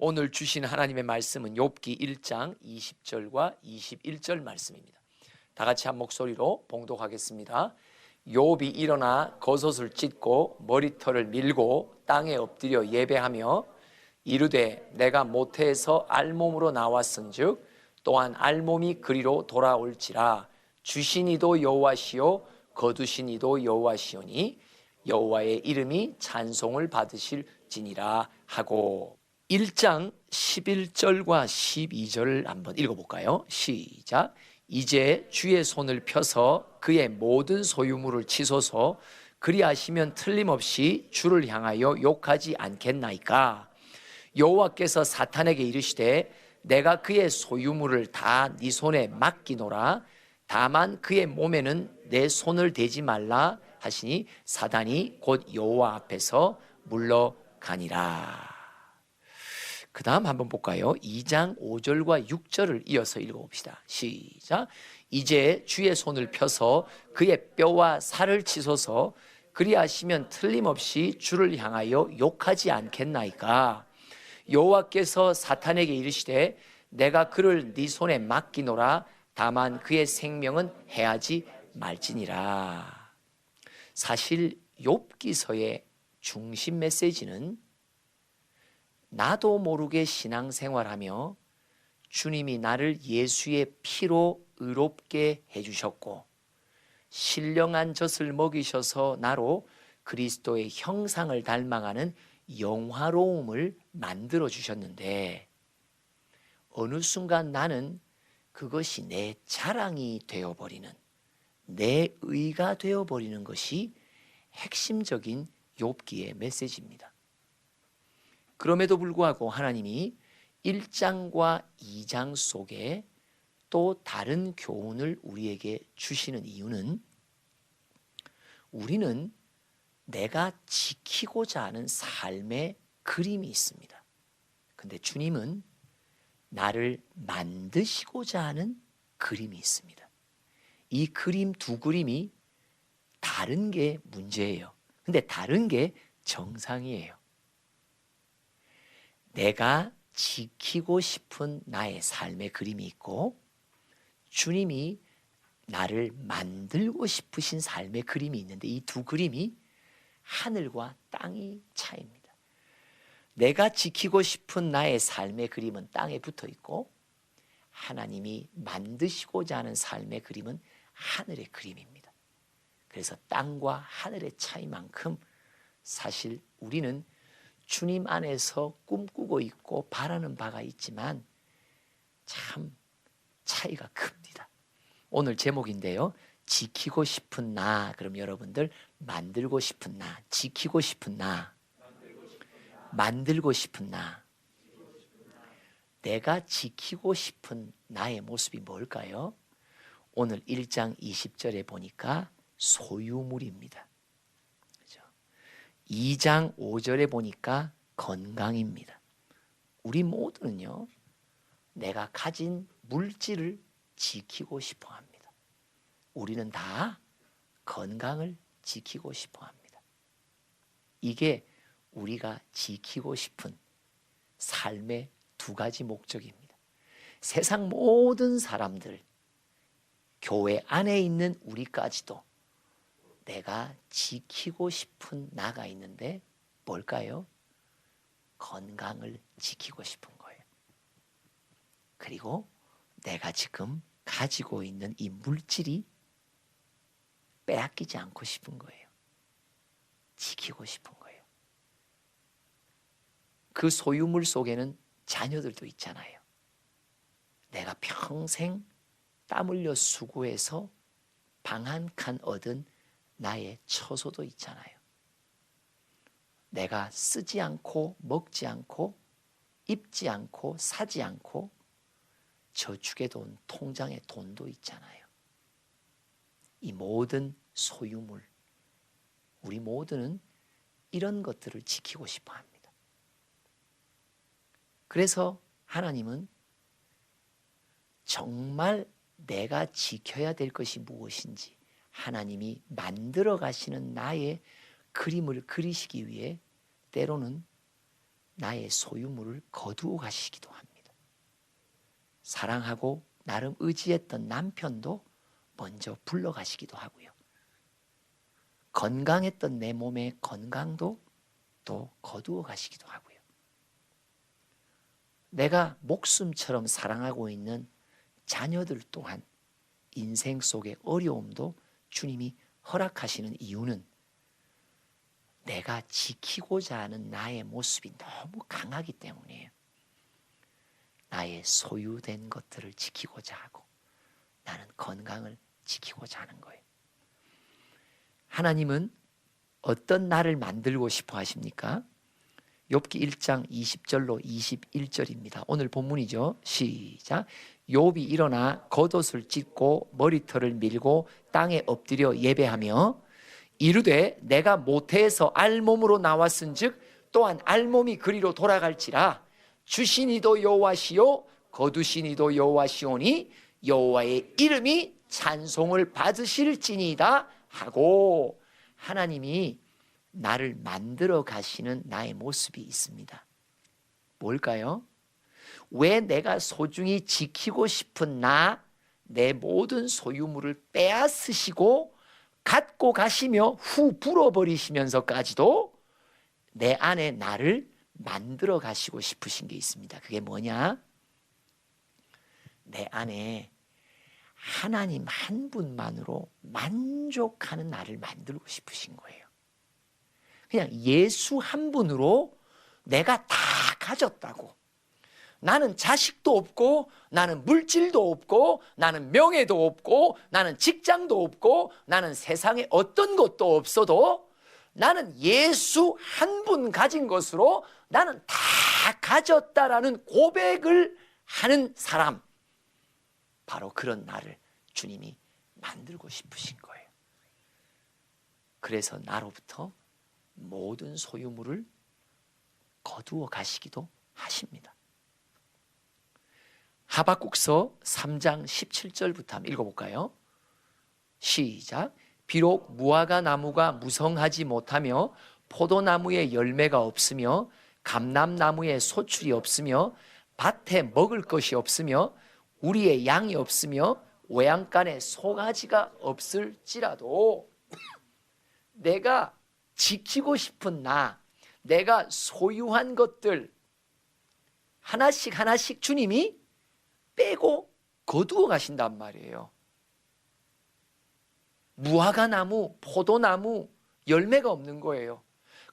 오늘 주신 하나님의 말씀은 욥기 1장 20절과 21절 말씀입니다. 다 같이 한 목소리로 봉독하겠습니다. 욥이 일어나 겉옷을 찢고 머리털을 밀고 땅에 엎드려 예배하며 이르되 내가 모태에서 알몸으로 나왔은즉 또한 알몸이 그리로 돌아올지라. 주신 이도 여호와시요 거두신 이도 여호와시오니 여호와의 이름이 찬송을 받으실지니라 하고, 1장 11절과 12절을 한번 읽어볼까요? 시작. 이제 주의 손을 펴서 그의 모든 소유물을 치소서. 그리하시면 틀림없이 주를 향하여 욕하지 않겠나이까. 여호와께서 사탄에게 이르시되 내가 그의 소유물을 다 네 손에 맡기노라. 다만 그의 몸에는 내 손을 대지 말라 하시니 사단이 곧 여호와 앞에서 물러가니라. 그 다음 한번 볼까요? 2장 5절과 6절을 이어서 읽어봅시다. 시작. 이제 주의 손을 펴서 그의 뼈와 살을 치소서. 그리하시면 틀림없이 주를 향하여 욕하지 않겠나이까. 여호와께서 사탄에게 이르시되 내가 그를 네 손에 맡기노라. 다만 그의 생명은 해하지 말지니라. 사실 욥기서의 중심 메시지는 나도 모르게 신앙생활하며 주님이 나를 예수의 피로 의롭게 해주셨고 신령한 젖을 먹이셔서 나로 그리스도의 형상을 닮아가는 영화로움을 만들어 주셨는데, 어느 순간 나는 그것이 내 자랑이 되어버리는, 내 의가 되어버리는 것이 핵심적인 욥기의 메시지입니다. 그럼에도 불구하고 하나님이 1장과 2장 속에 또 다른 교훈을 우리에게 주시는 이유는, 우리는 내가 지키고자 하는 삶의 그림이 있습니다. 근데 주님은 나를 만드시고자 하는 그림이 있습니다. 이 그림 두 그림이 다른 게 문제예요. 근데 다른 게 정상이에요. 내가 지키고 싶은 나의 삶의 그림이 있고 주님이 나를 만들고 싶으신 삶의 그림이 있는데, 이 두 그림이 하늘과 땅의 차이입니다. 내가 지키고 싶은 나의 삶의 그림은 땅에 붙어 있고 하나님이 만드시고자 하는 삶의 그림은 하늘의 그림입니다. 그래서 땅과 하늘의 차이만큼 사실 우리는 주님 안에서 꿈꾸고 있고 바라는 바가 있지만 참 차이가 큽니다. 오늘 제목인데요, 지키고 싶은 나. 그럼 여러분들 만들고 싶은 나, 지키고 싶은 나, 만들고 싶은 나. 내가 지키고 싶은 나의 모습이 뭘까요? 오늘 1장 20절에 보니까 소유물입니다. 그렇죠? 2장 5절에 보니까 건강입니다. 우리 모두는요, 내가 가진 물질을 지키고 싶어 합니다. 우리는 다 건강을 지키고 싶어 합니다. 이게 우리가 지키고 싶은 삶의 두 가지 목적입니다. 세상 모든 사람들, 교회 안에 있는 우리까지도 내가 지키고 싶은 나가 있는데 뭘까요? 건강을 지키고 싶은 거예요. 그리고 내가 지금 가지고 있는 이 물질이 빼앗기지 않고 싶은 거예요. 지키고 싶은 거예요. 그 소유물 속에는 자녀들도 있잖아요. 내가 평생 땀 흘려 수고해서 방 한 칸 얻은 나의 처소도 있잖아요. 내가 쓰지 않고 먹지 않고 입지 않고 사지 않고 저축해둔 통장에 돈도 있잖아요. 이 모든 소유물, 우리 모두는 이런 것들을 지키고 싶어 합니다. 그래서 하나님은 정말 내가 지켜야 될 것이 무엇인지 하나님이 만들어 가시는 나의 그림을 그리시기 위해 때로는 나의 소유물을 거두어 가시기도 합니다. 사랑하고 나름 의지했던 남편도 먼저 불러가시기도 하고요. 건강했던 내 몸의 건강도 또 거두어 가시기도 하고요. 내가 목숨처럼 사랑하고 있는 자녀들 또한 인생 속의 어려움도 주님이 허락하시는 이유는 내가 지키고자 하는 나의 모습이 너무 강하기 때문이에요. 나의 소유된 것들을 지키고자 하고 나는 건강을 지키고자 하는 거예요. 하나님은 어떤 나를 만들고 싶어 하십니까? 욥기 1장 20절로 21절입니다. 오늘 본문이죠. 시작. 욥이 일어나 겉옷을 찢고 머리털을 밀고 땅에 엎드려 예배하며 이르되 내가 모태에서 알몸으로 나왔은즉 또한 알몸이 그리로 돌아갈지라. 주신 이도 여호와시요 거두신 이도 여호와시오니 여호와의 이름이 찬송을 받으실지니이다 하고, 하나님이 나를 만들어 가시는 나의 모습이 있습니다. 뭘까요? 왜 내가 소중히 지키고 싶은 내 모든 소유물을 빼앗으시고 갖고 가시며 후 불어버리시면서까지도 내 안에 나를 만들어 가시고 싶으신 게 있습니다. 그게 뭐냐? 내 안에 하나님 한 분만으로 만족하는 나를 만들고 싶으신 거예요. 그냥 예수 한 분으로 내가 다 가졌다고. 나는 자식도 없고, 나는 물질도 없고, 나는 명예도 없고, 나는 직장도 없고, 나는 세상에 어떤 것도 없어도 나는 예수 한 분 가진 것으로 나는 다 가졌다라는 고백을 하는 사람, 바로 그런 나를 주님이 만들고 싶으신 거예요. 그래서 나로부터 모든 소유물을 거두어 가시기도 하십니다. 하박국서 3장 17절부터 한번 읽어볼까요? 시작. 비록 무화과 나무가 무성하지 못하며 포도나무에 열매가 없으며 감람나무에 소출이 없으며 밭에 먹을 것이 없으며 우리의 양이 없으며 외양간에 송아지가 없을지라도 내가 지키고 싶은 내가 소유한 것들 하나씩 하나씩 주님이 빼고 거두어 가신단 말이에요. 무화과 나무, 포도나무 열매가 없는 거예요.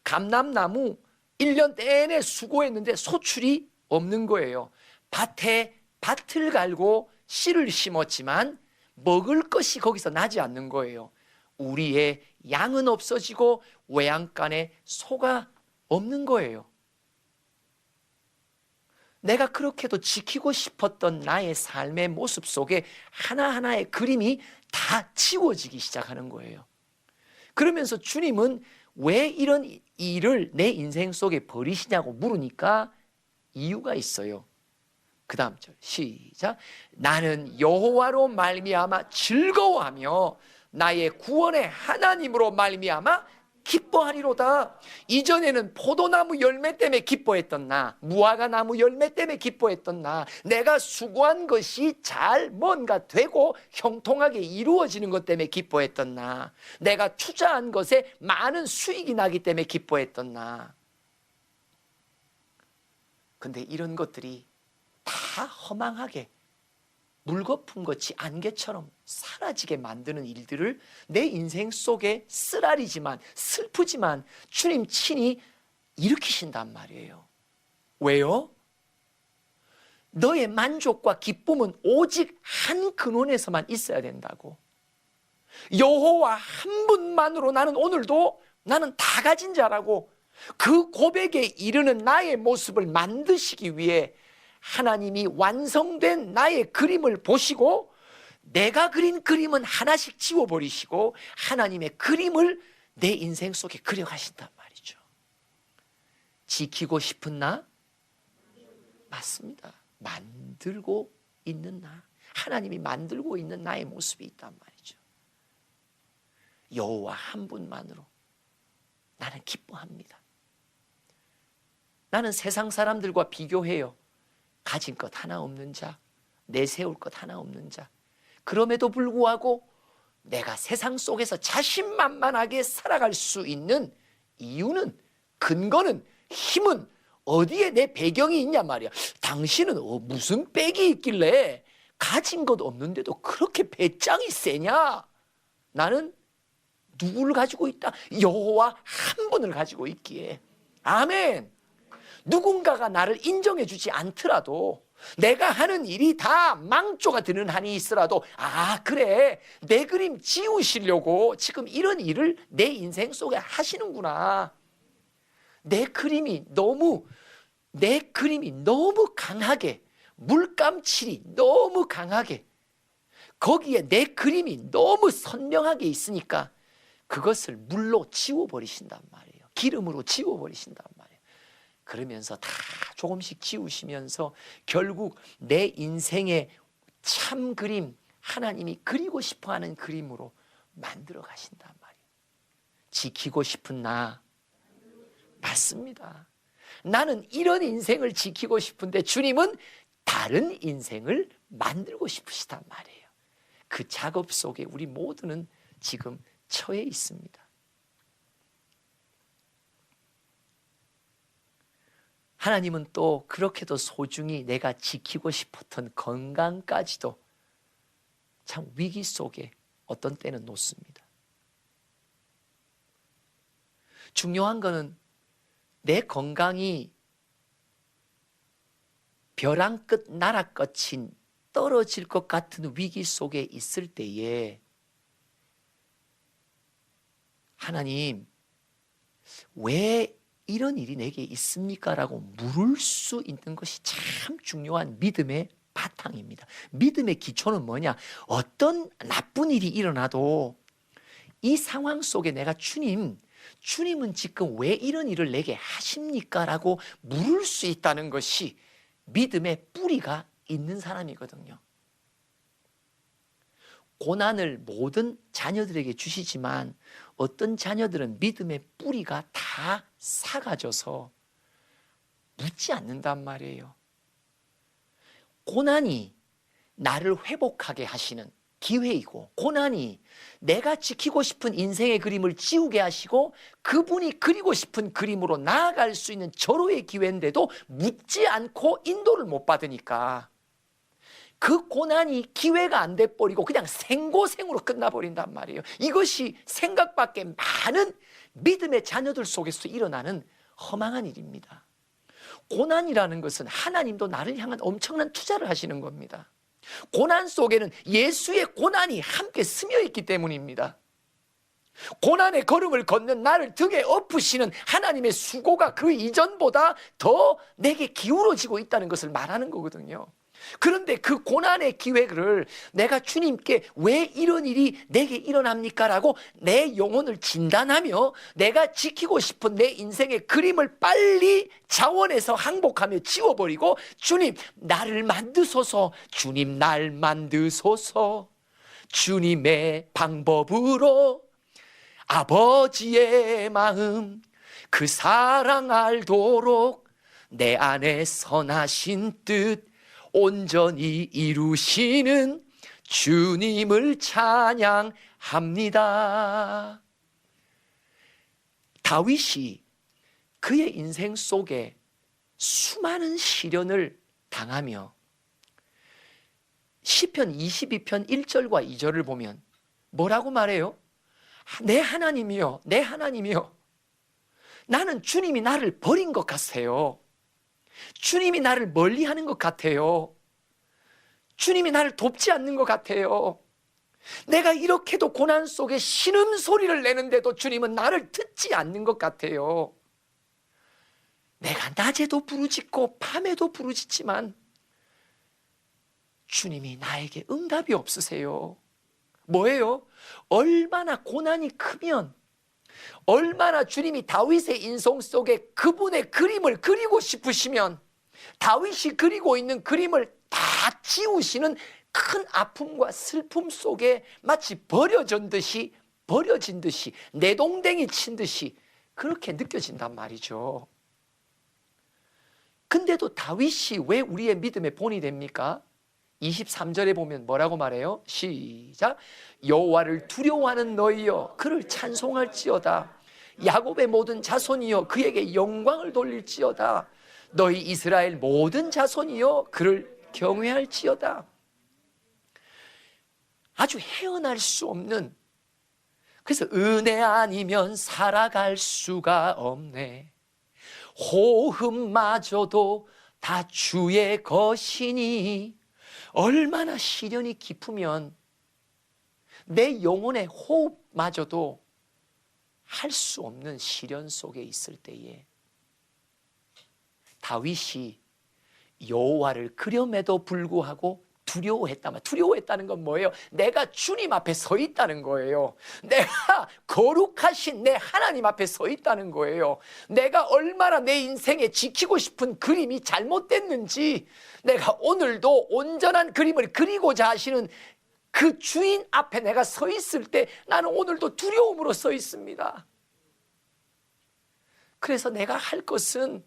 감람나무 1년 내내 수고했는데 소출이 없는 거예요. 밭에 밭을 갈고 씨를 심었지만 먹을 것이 거기서 나지 않는 거예요. 우리의 양은 없어지고 외양간에 소가 없는 거예요. 내가 그렇게도 지키고 싶었던 나의 삶의 모습 속에 하나하나의 그림이 다 지워지기 시작하는 거예요. 그러면서 주님은 왜 이런 일을 내 인생 속에 버리시냐고 물으니까 이유가 있어요. 그 다음 절 시작. 나는 여호와로 말미암아 즐거워하며 나의 구원의 하나님으로 말미암아 기뻐하리로다. 이전에는 포도나무 열매 때문에 기뻐했던 무화과 나무 열매 때문에 기뻐했던 내가 수고한 것이 잘 뭔가 되고 형통하게 이루어지는 것 때문에 기뻐했던 내가 투자한 것에 많은 수익이 나기 때문에 기뻐했던 근데 이런 것들이 다 허망하게 물거품 같이 안개처럼 사라지게 만드는 일들을 내 인생 속에 쓰라리지만 슬프지만 주님 친히 일으키신단 말이에요. 왜요? 너의 만족과 기쁨은 오직 한 근원에서만 있어야 된다고. 여호와 한 분만으로 나는 오늘도 나는 다 가진 자라고, 그 고백에 이르는 나의 모습을 만드시기 위해 하나님이 완성된 나의 그림을 보시고 내가 그린 그림은 하나씩 지워버리시고 하나님의 그림을 내 인생 속에 그려가신단 말이죠. 지키고 싶은 맞습니다. 만들고 있는 하나님이 만들고 있는 나의 모습이 있단 말이죠. 여호와 한 분만으로 나는 기뻐합니다. 나는 세상 사람들과 비교해요. 가진 것 하나 없는 자, 내세울 것 하나 없는 자. 그럼에도 불구하고 내가 세상 속에서 자신만만하게 살아갈 수 있는 이유는, 근거는, 힘은 어디에 내 배경이 있냐 말이야. 당신은 무슨 백이 있길래 가진 것 없는데도 그렇게 배짱이 세냐? 나는 누구를 가지고 있다? 여호와 한 분을 가지고 있기에. 아멘. 누군가가 나를 인정해 주지 않더라도, 내가 하는 일이 다 망조가 드는 한이 있더라도, 아 그래, 내 그림 지우시려고 지금 이런 일을 내 인생 속에 하시는구나. 내 그림이 너무 강하게, 물감칠이 너무 강하게, 거기에 내 그림이 너무 선명하게 있으니까 그것을 물로 지워버리신단 말이에요. 기름으로 지워버리신단 말이에요. 그러면서 다 조금씩 지우시면서 결국 내 인생의 참 그림, 하나님이 그리고 싶어하는 그림으로 만들어 가신단 말이에요. 지키고 싶은 나, 맞습니다. 나는 이런 인생을 지키고 싶은데 주님은 다른 인생을 만들고 싶으시단 말이에요. 그 작업 속에 우리 모두는 지금 처해 있습니다. 하나님은 또 그렇게도 소중히 내가 지키고 싶었던 건강까지도 참 위기 속에 어떤 때는 놓습니다. 중요한 거는 내 건강이 벼랑 끝 나라 끝인 떨어질 것 같은 위기 속에 있을 때에 하나님, 왜 이런 일이 내게 있습니까? 라고 물을 수 있는 것이 참 중요한 믿음의 바탕입니다. 믿음의 기초는 뭐냐? 어떤 나쁜 일이 일어나도 이 상황 속에 내가 주님은 지금 왜 이런 일을 내게 하십니까? 라고 물을 수 있다는 것이 믿음의 뿌리가 있는 사람이거든요. 고난을 모든 자녀들에게 주시지만 어떤 자녀들은 믿음의 뿌리가 다 삭아져서 묻지 않는단 말이에요. 고난이 나를 회복하게 하시는 기회이고, 고난이 내가 지키고 싶은 인생의 그림을 지우게 하시고 그분이 그리고 싶은 그림으로 나아갈 수 있는 절호의 기회인데도 묻지 않고 인도를 못 받으니까 그 고난이 기회가 안 돼버리고 그냥 생고생으로 끝나버린단 말이에요. 이것이 생각밖에 많은 믿음의 자녀들 속에서 일어나는 허망한 일입니다. 고난이라는 것은 하나님도 나를 향한 엄청난 투자를 하시는 겁니다. 고난 속에는 예수의 고난이 함께 스며 있기 때문입니다. 고난의 걸음을 걷는 나를 등에 엎으시는 하나님의 수고가 그 이전보다 더 내게 기울어지고 있다는 것을 말하는 거거든요. 그런데 그 고난의 기회를 내가 주님께 왜 이런 일이 내게 일어납니까? 라고 내 영혼을 진단하며 내가 지키고 싶은 내 인생의 그림을 빨리 자원해서 항복하며 지워버리고, 주님 나를 만드소서, 주님 날 만드소서, 주님의 방법으로 아버지의 마음 그 사랑 알도록 내 안에 선하신 뜻 온전히 이루시는 주님을 찬양합니다. 다윗이 그의 인생 속에 수많은 시련을 당하며 시편 22편 1절과 2절을 보면 뭐라고 말해요? 내 하나님이여, 내 하나님이여, 나는 주님이 나를 버린 것 같아요. 주님이 나를 멀리하는 것 같아요. 주님이 나를 돕지 않는 것 같아요. 내가 이렇게도 고난 속에 신음소리를 내는데도 주님은 나를 듣지 않는 것 같아요. 내가 낮에도 부르짖고 밤에도 부르짖지만 주님이 나에게 응답이 없으세요. 뭐예요? 얼마나 고난이 크면, 얼마나 주님이 다윗의 인생 속에 그분의 그림을 그리고 싶으시면 다윗이 그리고 있는 그림을 다 지우시는 큰 아픔과 슬픔 속에 마치 버려진 듯이 내동댕이 친 듯이 그렇게 느껴진단 말이죠. 근데도 다윗이 왜 우리의 믿음의 본이 됩니까? 23절에 보면 뭐라고 말해요? 시작. 여호와를 두려워하는 너희여 그를 찬송할지어다. 야곱의 모든 자손이여 그에게 영광을 돌릴지어다. 너희 이스라엘 모든 자손이여 그를 경외할지어다. 아주 헤어날 수 없는, 그래서 은혜 아니면 살아갈 수가 없네. 호흡마저도 다 주의 것이니. 얼마나 시련이 깊으면 내 영혼의 호흡마저도 할 수 없는 시련 속에 있을 때에 다윗이 여호와를 그럼에도 불구하고 두려워했다면, 두려워했다는 건 뭐예요? 내가 주님 앞에 서 있다는 거예요. 내가 거룩하신 내 하나님 앞에 서 있다는 거예요. 내가 얼마나 내 인생에 지키고 싶은 그림이 잘못됐는지, 내가 오늘도 온전한 그림을 그리고자 하시는 그 주인 앞에 내가 서 있을 때 나는 오늘도 두려움으로 서 있습니다. 그래서 내가 할 것은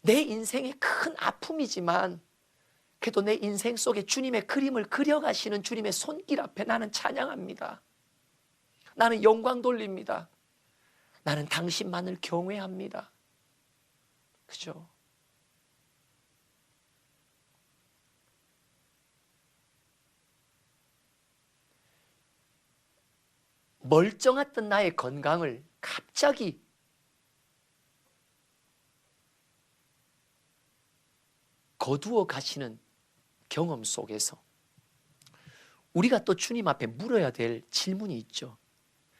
내 인생의 큰 아픔이지만 그래도 내 인생 속에 주님의 그림을 그려가시는 주님의 손길 앞에 나는 찬양합니다. 나는 영광 돌립니다. 나는 당신만을 경외합니다. 그죠? 멀쩡했던 나의 건강을 갑자기 거두어 가시는 경험 속에서 우리가 또 주님 앞에 물어야 될 질문이 있죠.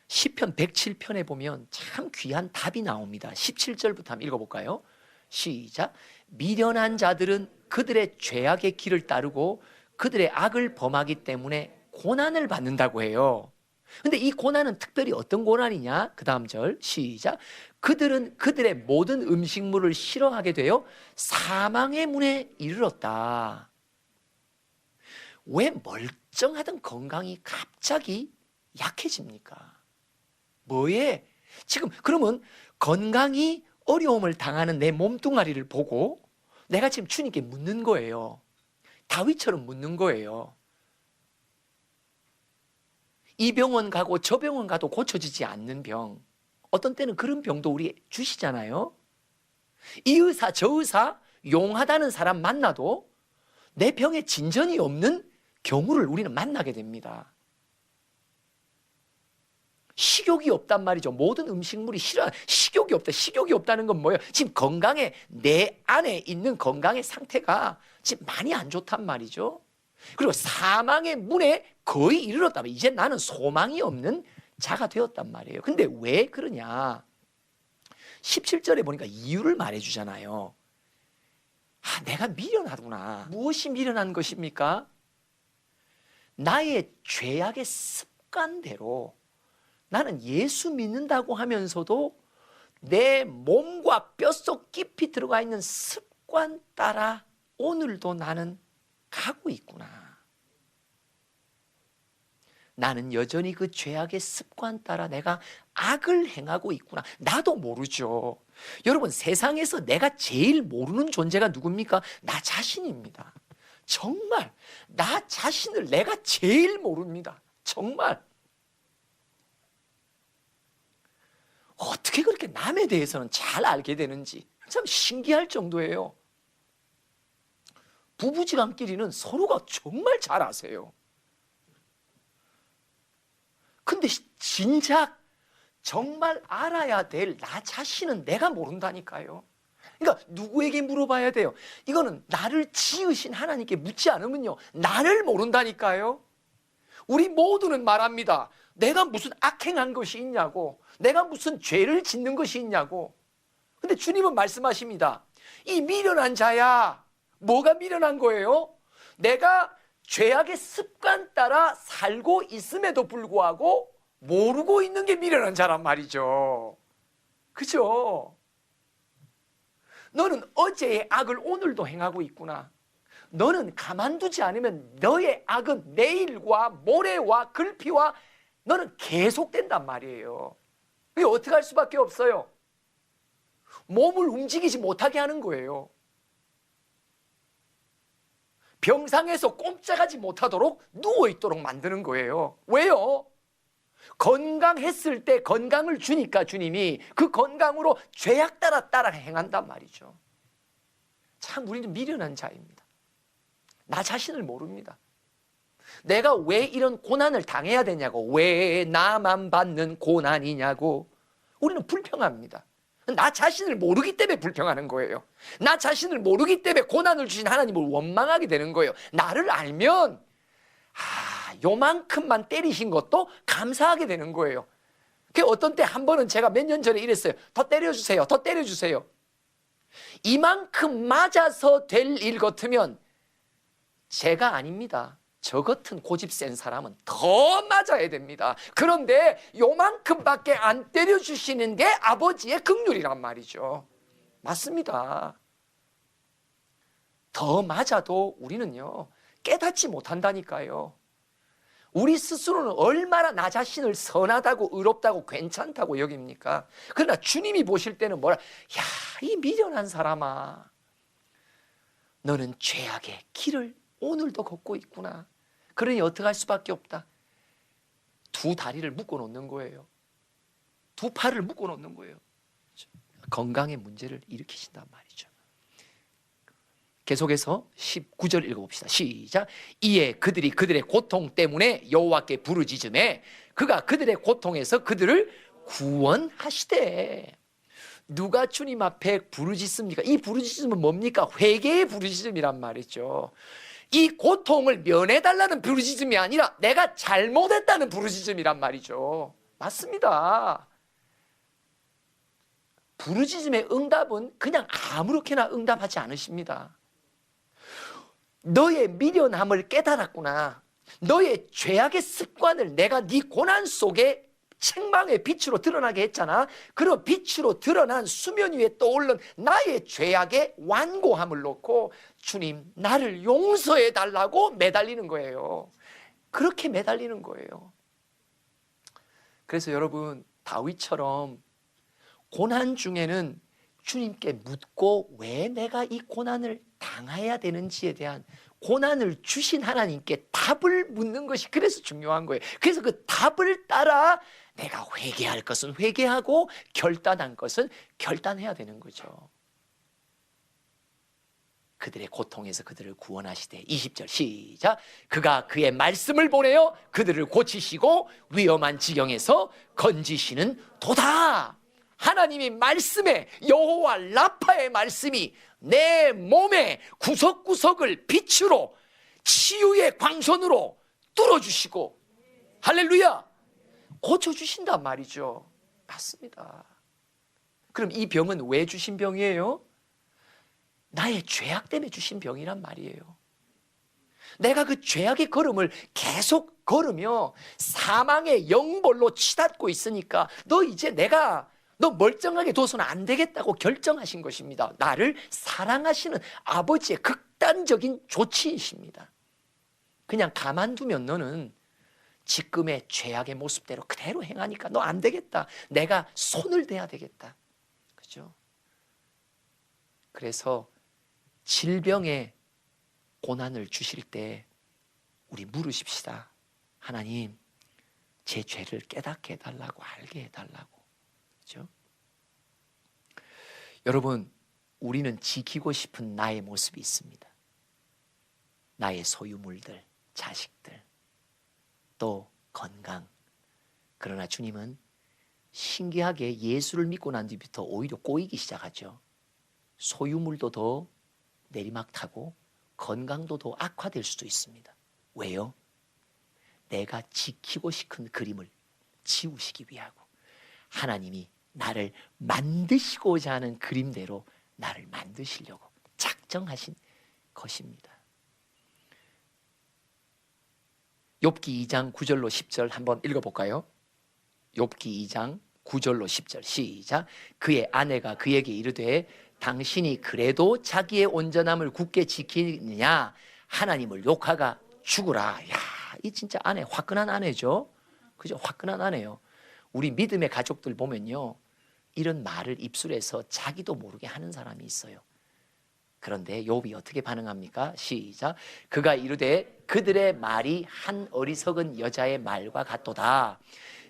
시편 107편에 보면 참 귀한 답이 나옵니다. 17절부터 한번 읽어볼까요? 시작. 미련한 자들은 그들의 죄악의 길을 따르고 그들의 악을 범하기 때문에 고난을 받는다고 해요. 근데 이 고난은 특별히 어떤 고난이냐? 그 다음 절 시작. 그들은 그들의 모든 음식물을 싫어하게 되어 사망의 문에 이르렀다. 왜 멀쩡하던 건강이 갑자기 약해집니까? 뭐에? 지금 그러면 건강이 어려움을 당하는 내 몸뚱아리를 보고 내가 지금 주님께 묻는 거예요. 다윗처럼 묻는 거예요. 이 병원 가고 저 병원 가도 고쳐지지 않는 병, 어떤 때는 그런 병도 우리 주시잖아요. 이 의사 저 의사 용하다는 사람 만나도 내 병에 진전이 없는 경우를 우리는 만나게 됩니다. 식욕이 없단 말이죠. 모든 음식물이 싫어. 식욕이 없다. 식욕이 없다는 건 뭐예요? 지금 건강에, 내 안에 있는 건강의 상태가 지금 많이 안 좋단 말이죠. 그리고 사망의 문에 거의 이르렀다면 이제 나는 소망이 없는 자가 되었단 말이에요. 근데 왜 그러냐? 17절에 보니까 이유를 말해주잖아요. 내가 미련하구나. 무엇이 미련한 것입니까? 나의 죄악의 습관대로 나는 예수 믿는다고 하면서도 내 몸과 뼛속 깊이 들어가 있는 습관 따라 오늘도 나는 가고 있구나. 나는 여전히 그 죄악의 습관 따라 내가 악을 행하고 있구나. 나도 모르죠. 여러분, 세상에서 내가 제일 모르는 존재가 누굽니까? 나 자신입니다. 정말 나 자신을 내가 제일 모릅니다. 정말. 어떻게 그렇게 남에 대해서는 잘 알게 되는지 참 신기할 정도예요. 부부지간끼리는 서로가 정말 잘 아세요. 근데 진작 정말 알아야 될 나 자신은 내가 모른다니까요. 그러니까 누구에게 물어봐야 돼요? 이거는 나를 지으신 하나님께 묻지 않으면요, 나를 모른다니까요. 우리 모두는 말합니다. 내가 무슨 악행한 것이 있냐고, 내가 무슨 죄를 짓는 것이 있냐고. 근데 주님은 말씀하십니다. 이 미련한 자야. 뭐가 미련한 거예요? 내가 죄악의 습관 따라 살고 있음에도 불구하고 모르고 있는 게 미련한 자란 말이죠. 그죠? 너는 어제의 악을 오늘도 행하고 있구나. 너는 가만두지 않으면 너의 악은 내일과 모레와 글피와 너는 계속된단 말이에요. 그게 어떻게 할 수밖에 없어요? 몸을 움직이지 못하게 하는 거예요. 병상에서 꼼짝하지 못하도록 누워있도록 만드는 거예요. 왜요? 건강했을 때 건강을 주니까 주님이 그 건강으로 죄악 따라 행한단 말이죠. 참 우리는 미련한 자입니다. 나 자신을 모릅니다. 내가 왜 이런 고난을 당해야 되냐고, 왜 나만 받는 고난이냐고 우리는 불평합니다. 나 자신을 모르기 때문에 불평하는 거예요. 나 자신을 모르기 때문에 고난을 주신 하나님을 원망하게 되는 거예요. 나를 알면 요만큼만 때리신 것도 감사하게 되는 거예요. 어떤 때 한 번은 제가 몇 년 전에 이랬어요. 더 때려주세요. 더 때려주세요. 이만큼 맞아서 될 일 같으면 제가 아닙니다. 저 같은 고집 센 사람은 더 맞아야 됩니다. 그런데 요만큼밖에 안 때려주시는 게 아버지의 긍휼이란 말이죠. 맞습니다. 더 맞아도 우리는요 깨닫지 못한다니까요. 우리 스스로는 얼마나 나 자신을 선하다고 의롭다고 괜찮다고 여깁니까? 그러나 주님이 보실 때는 뭐라? 야, 이 미련한 사람아, 너는 죄악의 길을 오늘도 걷고 있구나. 그러니 어떻게 할 수밖에 없다. 두 다리를 묶어 놓는 거예요. 두 팔을 묶어 놓는 거예요. 건강의 문제를 일으키신단 말이죠. 계속해서 19절 읽어봅시다. 시작. 이에 그들이 그들의 고통 때문에 여호와께 부르짖음에 그가 그들의 고통에서 그들을 구원하시되. 누가 주님 앞에 부르짖습니까? 이 부르짖음은 뭡니까? 회개의 부르짖음이란 말이죠. 이 고통을 면해달라는 부르짖음이 아니라 내가 잘못했다는 부르짖음이란 말이죠. 맞습니다. 부르짖음의 응답은 그냥 아무렇게나 응답하지 않으십니다. 너의 미련함을 깨달았구나. 너의 죄악의 습관을 내가 네 고난 속에 책망의 빛으로 드러나게 했잖아. 그런 빛으로 드러난 수면 위에 떠오른 나의 죄악의 완고함을 놓고 주님 나를 용서해 달라고 매달리는 거예요. 그렇게 매달리는 거예요. 그래서 여러분 다윗처럼 고난 중에는 주님께 묻고 왜 내가 이 고난을 당해야 되는지에 대한 고난을 주신 하나님께 답을 묻는 것이 그래서 중요한 거예요. 그래서 그 답을 따라 내가 회개할 것은 회개하고 결단한 것은 결단해야 되는 거죠. 그들의 고통에서 그들을 구원하시되. 20절 시작. 그가 그의 말씀을 보내어 그들을 고치시고 위험한 지경에서 건지시는 도다. 하나님의 말씀에, 여호와 라파의 말씀이 내 몸의 구석구석을 빛으로 치유의 광선으로 뚫어주시고, 할렐루야, 고쳐주신단 말이죠. 맞습니다. 그럼 이 병은 왜 주신 병이에요? 나의 죄악 때문에 주신 병이란 말이에요. 내가 그 죄악의 걸음을 계속 걸으며 사망의 영벌로 치닫고 있으니까 너 멀쩡하게 둬서는 안 되겠다고 결정하신 것입니다. 나를 사랑하시는 아버지의 극단적인 조치이십니다. 그냥 가만두면 너는 지금의 죄악의 모습대로 그대로 행하니까 너 안 되겠다. 내가 손을 대야 되겠다. 그죠? 그래서 질병의 고난을 주실 때 우리 물으십시다. 하나님, 제 죄를 깨닫게 해달라고, 알게 해달라고. 그렇죠? 여러분, 우리는 지키고 싶은 나의 모습이 있습니다. 나의 소유물들, 자식들, 또 건강. 그러나 주님은 신기하게 예수를 믿고 난 뒤부터 오히려 꼬이기 시작하죠. 소유물도 더 내리막 타고 건강도 더 악화될 수도 있습니다. 왜요? 내가 지키고 싶은 그림을 지우시기 위하고 하나님이 나를 만드시고자 하는 그림대로 나를 만드시려고 작정하신 것입니다. 욥기 2장 9절로 10절 한번 읽어볼까요? 욥기 2장 9절로 10절 시작. 그의 아내가 그에게 이르되 당신이 그래도 자기의 온전함을 굳게 지키느냐 하나님을 욕하가 죽으라. 야, 이 진짜 아내 화끈한 아내죠. 그죠? 화끈한 아내요. 우리 믿음의 가족들 보면요, 이런 말을 입술에서 자기도 모르게 하는 사람이 있어요. 그런데 욥이 어떻게 반응합니까? 시작. 그가 이르되 그들의 말이 한 어리석은 여자의 말과 같도다.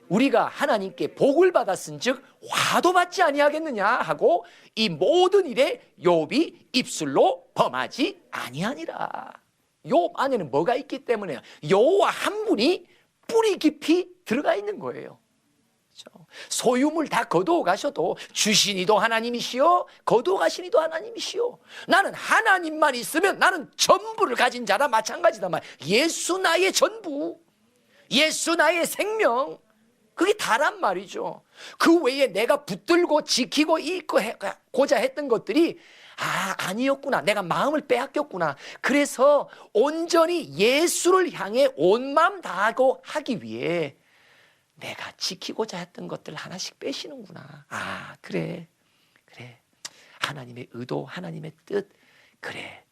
우리가 하나님께 복을 받았은즉 화도 받지 아니하겠느냐 하고 이 모든 일에 욥이 입술로 범하지 아니하니라. 욥 안에는 뭐가 있기 때문에 여호와 한 분이 뿌리 깊이 들어가 있는 거예요. 소유물 다 거두어 가셔도 주신이도 하나님이시요 거두어 가시니도 하나님이시요. 나는 하나님만 있으면 나는 전부를 가진 자라 마찬가지다 말. 예수 나의 전부, 예수 나의 생명, 그게 다란 말이죠. 그 외에 내가 붙들고 지키고 있고자 했던 것들이 아니었구나, 내가 마음을 빼앗겼구나. 그래서 온전히 예수를 향해 온 마음 다하고 하기 위해 내가 지키고자 했던 것들 하나씩 빼시는구나. 그래 하나님의 의도, 하나님의 뜻, 그래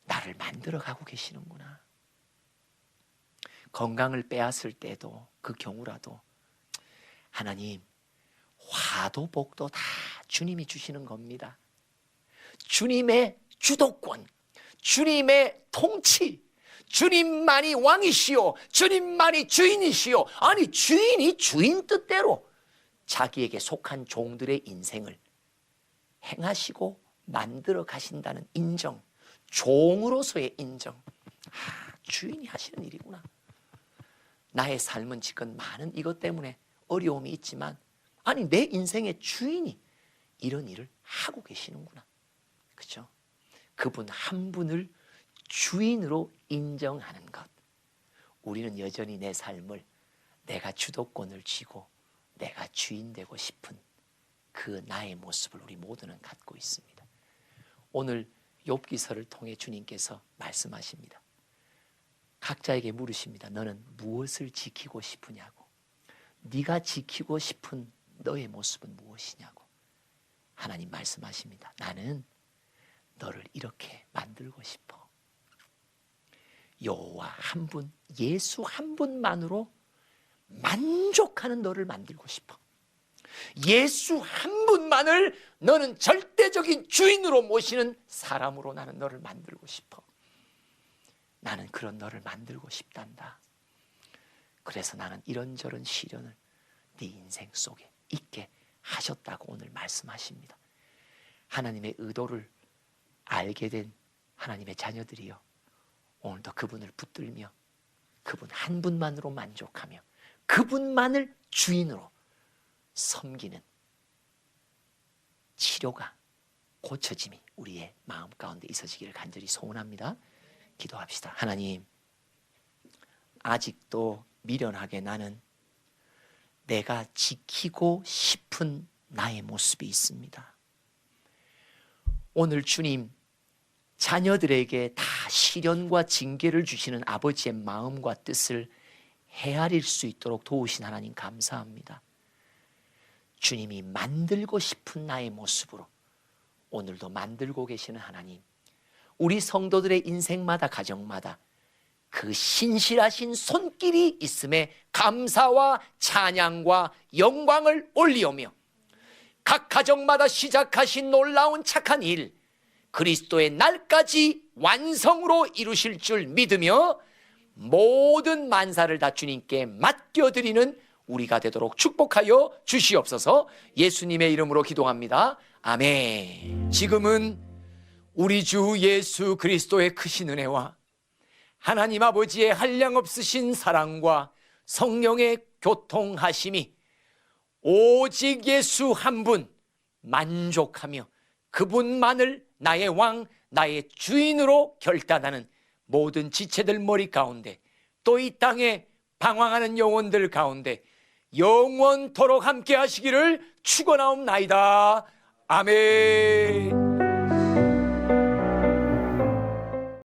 나를 만들어가고 계시는구나. 건강을 빼앗을 때도 그 경우라도 하나님, 화도 복도 다 주님이 주시는 겁니다. 주님의 주도권, 주님의 통치, 주님만이 왕이시오, 주님만이 주인이시오. 아니, 주인이 주인 뜻대로 자기에게 속한 종들의 인생을 행하시고 만들어 가신다는 인정, 종으로서의 인정. 주인이 하시는 일이구나. 나의 삶은 지금 많은 이것 때문에 어려움이 있지만 아니, 내 인생의 주인이 이런 일을 하고 계시는구나. 그렇죠? 그분 한 분을 주인으로 인정하는 것. 우리는 여전히 내 삶을 내가 주도권을 쥐고 내가 주인 되고 싶은 그 나의 모습을 우리 모두는 갖고 있습니다. 오늘 욥기서를 통해 주님께서 말씀하십니다. 각자에게 물으십니다. 너는 무엇을 지키고 싶으냐고. 네가 지키고 싶은 너의 모습은 무엇이냐고. 하나님 말씀하십니다. 나는 너를 이렇게 만들고 싶어. 여호와 한 분, 예수 한 분만으로 만족하는 너를 만들고 싶어. 예수 한 분만을 너는 절대적인 주인으로 모시는 사람으로 나는 너를 만들고 싶어. 나는 그런 너를 만들고 싶단다. 그래서 나는 이런저런 시련을 네 인생 속에 있게 하셨다고 오늘 말씀하십니다. 하나님의 의도를 알게 된 하나님의 자녀들이여, 오늘도 그분을 붙들며 그분 한 분만으로 만족하며 그분만을 주인으로 섬기는 치료가, 고쳐짐이 우리의 마음 가운데 있어지기를 간절히 소원합니다. 기도합시다. 하나님, 아직도 미련하게 나는 내가 지키고 싶은 나의 모습이 있습니다. 오늘 주님, 자녀들에게 다 시련과 징계를 주시는 아버지의 마음과 뜻을 헤아릴 수 있도록 도우신 하나님 감사합니다. 주님이 만들고 싶은 나의 모습으로 오늘도 만들고 계시는 하나님, 우리 성도들의 인생마다 가정마다 그 신실하신 손길이 있음에 감사와 찬양과 영광을 올리오며 각 가정마다 시작하신 놀라운 착한 일, 그리스도의 날까지 완성으로 이루실 줄 믿으며 모든 만사를 다 주님께 맡겨드리는 우리가 되도록 축복하여 주시옵소서. 예수님의 이름으로 기도합니다. 아멘. 지금은 우리 주 예수 그리스도의 크신 은혜와 하나님 아버지의 한량없으신 사랑과 성령의 교통하심이 오직 예수 한 분 만족하며 그분만을 나의 왕, 나의 주인으로 결단하는 모든 지체들 머리 가운데, 또 이 땅에 방황하는 영혼들 가운데 영원토록 함께 하시기를 축원하옵나이다. 아멘.